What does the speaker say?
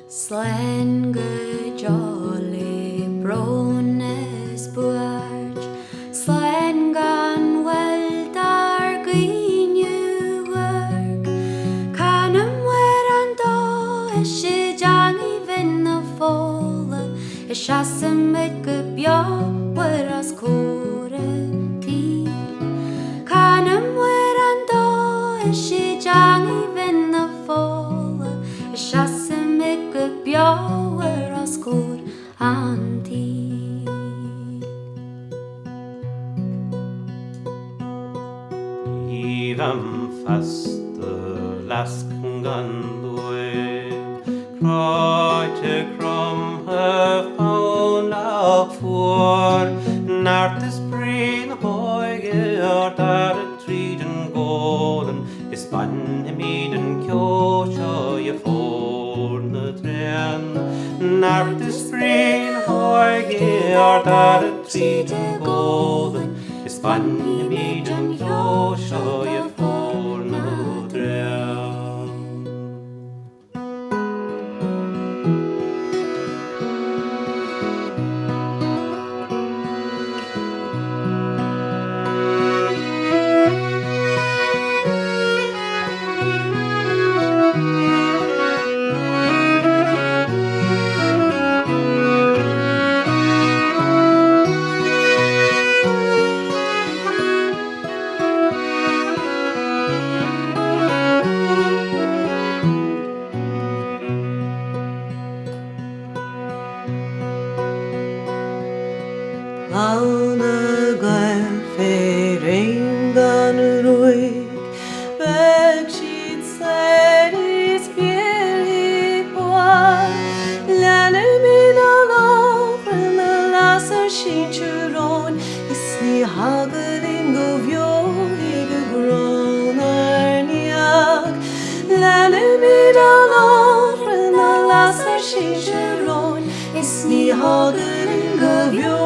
Slänge jolly brones buarch Slängan well dark in you work Canam weran do Ishi jangi vinna fola Ishasam it gubya Weras kore ti Canam weran do Ishi jangi vinna fola Ishasam it gubya Weras kore anti Iram faste lasken due Kreuze krom faun lag voor Naar de spring hoige daar het triden golden Is ban miden kjosja je forne tren Naar de spring hoige daar het triden golden Is ban miden kjosja je forne tren Laune gwael feringan ruig Bergshit seris bieli boar Lane min alofren laser shinchuron Isni hagelin govjo hige gronarniak Lane min alofren laser shinchuron Isni hagelin govjo